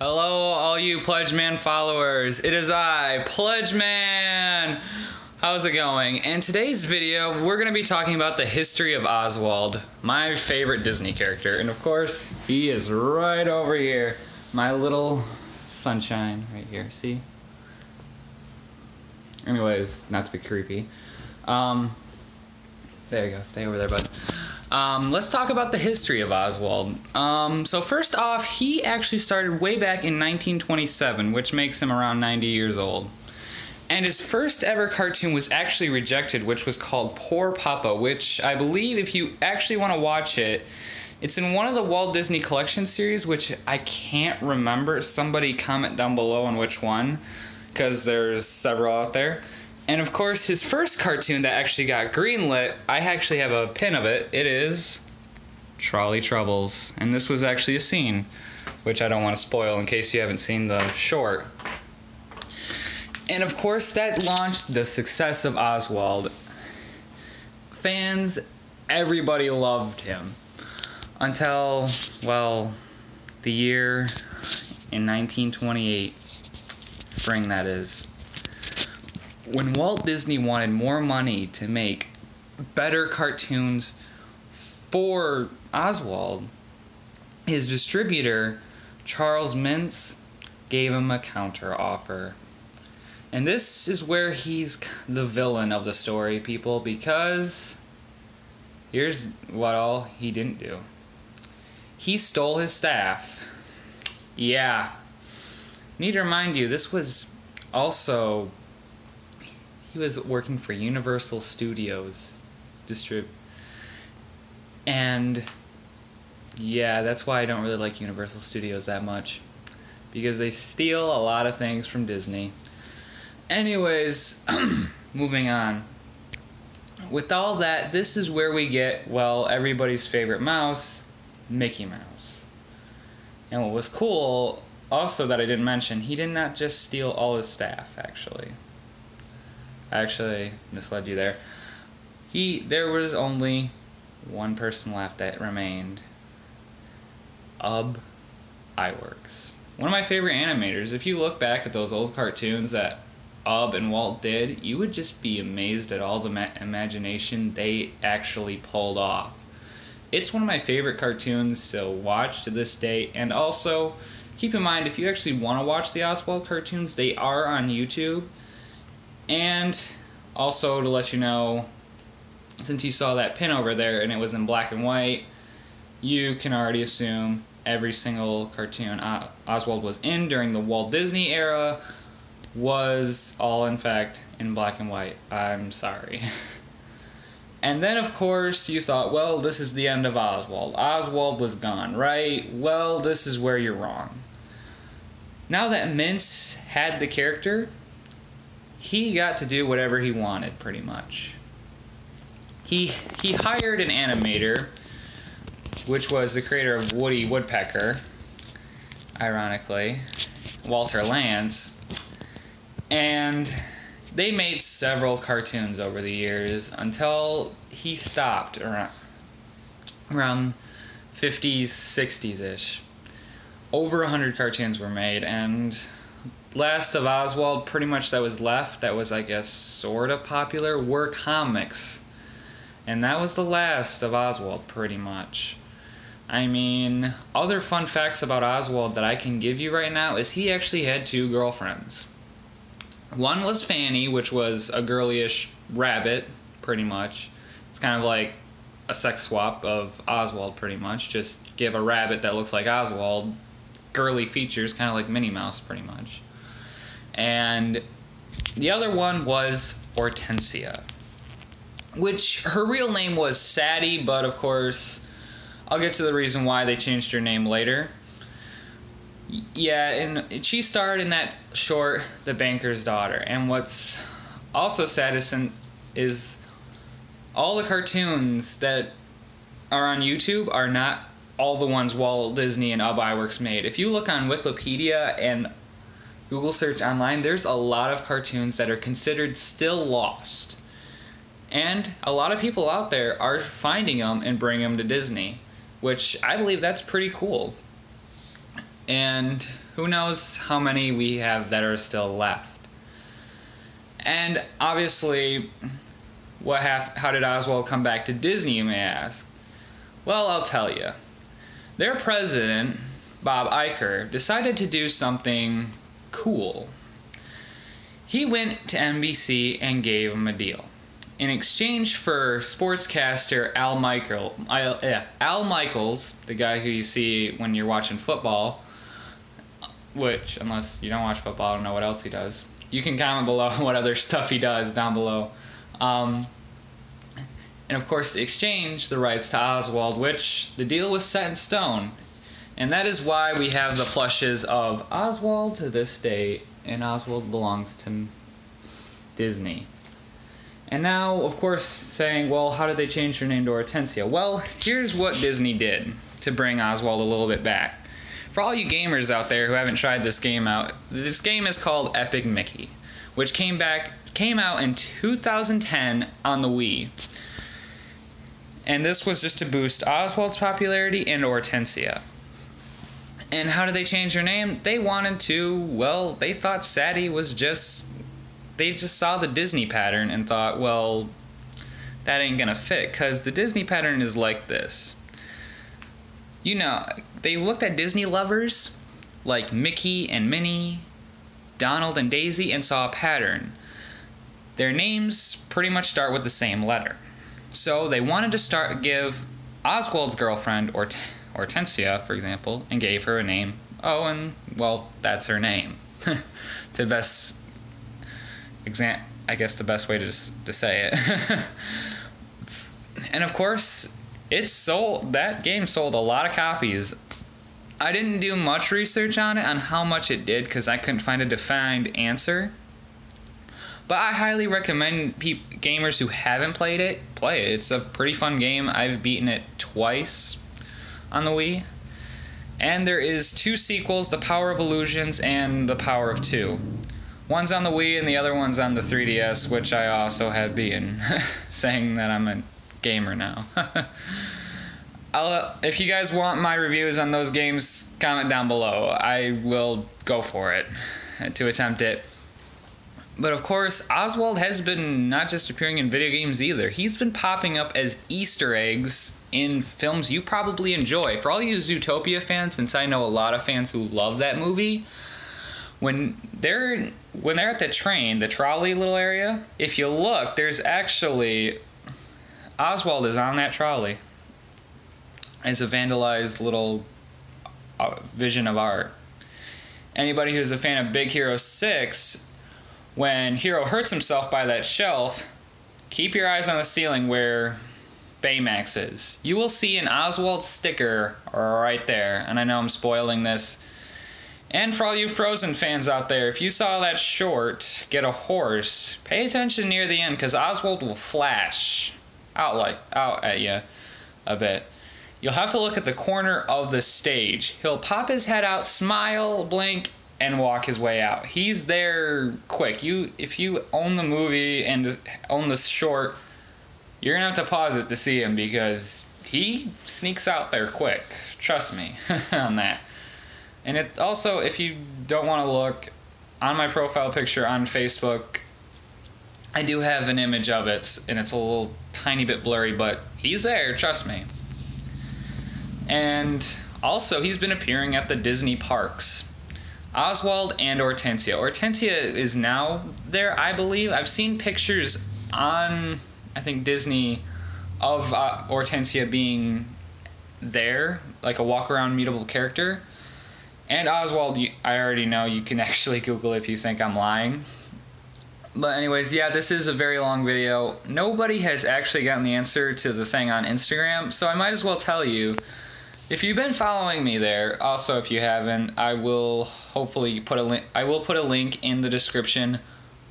Hello, all you Pledge Man followers. It is I, Pledge Man. How's it going? In today's video, we're going to be talking about the history of Oswald, my favorite Disney character. And of course, he is right over here. My little sunshine right here, see? Anyways, not to be creepy. There you go, stay over there, bud. Let's talk about the history of Oswald. So first off, he actually started way back in 1927, which makes him around 90 years old. And his first ever cartoon was actually rejected, which was called Poor Papa, which I believe if you actually want to watch it, it's in one of the Walt Disney Collection series, which I can't remember. Somebody comment down below on which one, because there's several out there. And of course, his first cartoon that actually got greenlit, I actually have a pin of it. It is Trolley Troubles. And this was actually a scene, which I don't want to spoil in case you haven't seen the short. And of course, that launched the success of Oswald. Fans, everybody loved him. Until, well, the year in 1928, spring that is. When Walt Disney wanted more money to make better cartoons for Oswald, his distributor, Charles Mintz, gave him a counter offer. And this is where he's the villain of the story, people, because here's what all he didn't do. He stole his staff. Yeah. Need to remind you, this was also... he was working for Universal Studios and yeah, that's why I don't really like Universal Studios that much, because they steal a lot of things from Disney. Anyways, moving on. With all that, this is where we get, well, everybody's favorite mouse, Mickey Mouse. And what was cool, also that I didn't mention, he did not just steal all his staff, actually. I actually misled you there. There was only one person left that remained. Ub Iwerks. One of my favorite animators. If you look back at those old cartoons that Ub and Walt did, you would just be amazed at all the imagination they actually pulled off. It's one of my favorite cartoons to watch to this day. And also, keep in mind, if you actually want to watch the Oswald cartoons, they are on YouTube. And also to let you know, since you saw that pin over there and it was in black and white, you can already assume every single cartoon Oswald was in during the Walt Disney era was all in fact in black and white. I'm sorry. And then of course you thought, well, this is the end of Oswald. Oswald was gone, right? Well, this is where you're wrong. Now that Mintz had the character, he got to do whatever he wanted, pretty much. He hired an animator, which was the creator of Woody Woodpecker, ironically, Walter Lantz, and they made several cartoons over the years until he stopped around 50s, 60s-ish. Over 100 cartoons were made, and last of Oswald, pretty much that was left, that was, I guess, sort of popular, were comics. And that was the last of Oswald, pretty much. I mean, other fun facts about Oswald that I can give you right now is he actually had two girlfriends. One was Fanny, which was a girlyish rabbit, pretty much. It's kind of like a sex swap of Oswald, pretty much. Just give a rabbit that looks like Oswald girly features, kind of like Minnie Mouse, pretty much. And the other one was Hortensia, which her real name was Sadie, but of course I'll get to the reason why they changed her name later. Yeah, and she starred in that short, The Banker's Daughter. And what's also sad is all the cartoons that are on YouTube are not all the ones Walt Disney and Ub Iwerks made. If you look on Wikipedia and Google search online, there's a lot of cartoons that are considered still lost. And a lot of people out there are finding them and bringing them to Disney, which I believe that's pretty cool. And who knows how many we have that are still left. And obviously, how did Oswald come back to Disney, you may ask? Well, I'll tell you. Their president, Bob Iger, decided to do something cool. He went to NBC and gave him a deal. In exchange for sportscaster Al Michaels, the guy who you see when you're watching football, which, unless you don't watch football, I don't know what else he does. You can comment below what other stuff he does down below. And of course, exchange the rights to Oswald, which the deal was set in stone. And that is why we have the plushes of Oswald to this day, and Oswald belongs to Disney. And now, of course, saying, well, how did they change their name to Hortensia? Well, here's what Disney did to bring Oswald a little bit back. For all you gamers out there who haven't tried this game out, this game is called Epic Mickey, which came out in 2010 on the Wii. And this was just to boost Oswald's popularity and Hortensia. And how did they change their name? They wanted to, well, they thought Sadie was they just saw the Disney pattern and thought, well, that ain't gonna fit, because the Disney pattern is like this. You know, they looked at Disney lovers like Mickey and Minnie, Donald and Daisy, and saw a pattern. Their names pretty much start with the same letter. So they wanted to give Oswald's girlfriend, Hortensia, for example, and gave her a name. Oh, and, well, that's her name. I guess the best way to say it. And of course, that game sold a lot of copies. I didn't do much research on how much it did, because I couldn't find a defined answer. But I highly recommend gamers who haven't played it, play it. It's a pretty fun game. I've beaten it twice on the Wii. And there is 2 sequels, The Power of Illusions and The Power of Two. One's on the Wii and the other one's on the 3DS, which I also have beaten, saying that I'm a gamer now. If you guys want my reviews on those games, comment down below. I will go for it to attempt it. But of course, Oswald has been not just appearing in video games either. He's been popping up as Easter eggs in films you probably enjoy. For all you Zootopia fans, since I know a lot of fans who love that movie, when they're at the train, the trolley little area, if you look, there's actually Oswald is on that trolley. It's a vandalized little vision of art. Anybody who's a fan of Big Hero 6, when Hero hurts himself by that shelf, keep your eyes on the ceiling where Baymax is. You will see an Oswald sticker right there. And I know I'm spoiling this. And for all you Frozen fans out there, if you saw that short, Get a Horse, pay attention near the end, because Oswald will flash out at you a bit. You'll have to look at the corner of the stage. He'll pop his head out, smile, blink, and walk his way out. He's there quick. If you own the movie and own the short, you're gonna have to pause it to see him, because he sneaks out there quick. Trust me on that. And it also, if you don't want to look, on my profile picture on Facebook, I do have an image of it, and it's a little tiny bit blurry, but he's there, trust me. And also, he's been appearing at the Disney parks. Oswald and Hortensia. Hortensia is now there, I believe. I've seen pictures on, I think, Disney of Hortensia being there, like a walk-around mutable character. And Oswald, I already know. You can actually Google if you think I'm lying. But anyways, yeah, this is a very long video. Nobody has actually gotten the answer to the thing on Instagram, so I might as well tell you. If you've been following me there, also if you haven't, I will hopefully put a link. I will put a link in the description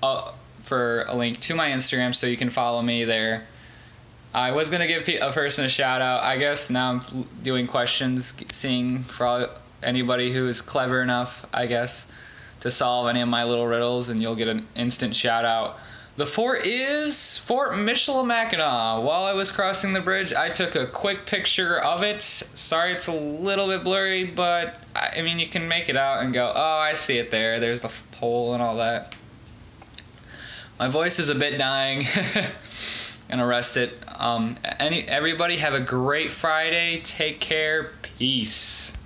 for a link to my Instagram, so you can follow me there. I was gonna give a person a shout out. I guess now I'm doing questions, seeing for anybody who is clever enough, I guess, to solve any of my little riddles, and you'll get an instant shout out. The fort is Fort Michilimackinac. While I was crossing the bridge, I took a quick picture of it. Sorry it's a little bit blurry, but I mean, you can make it out and go, oh, I see it there. There's the pole and all that. My voice is a bit dying. Gonna rest it. Everybody have a great Friday. Take care. Peace.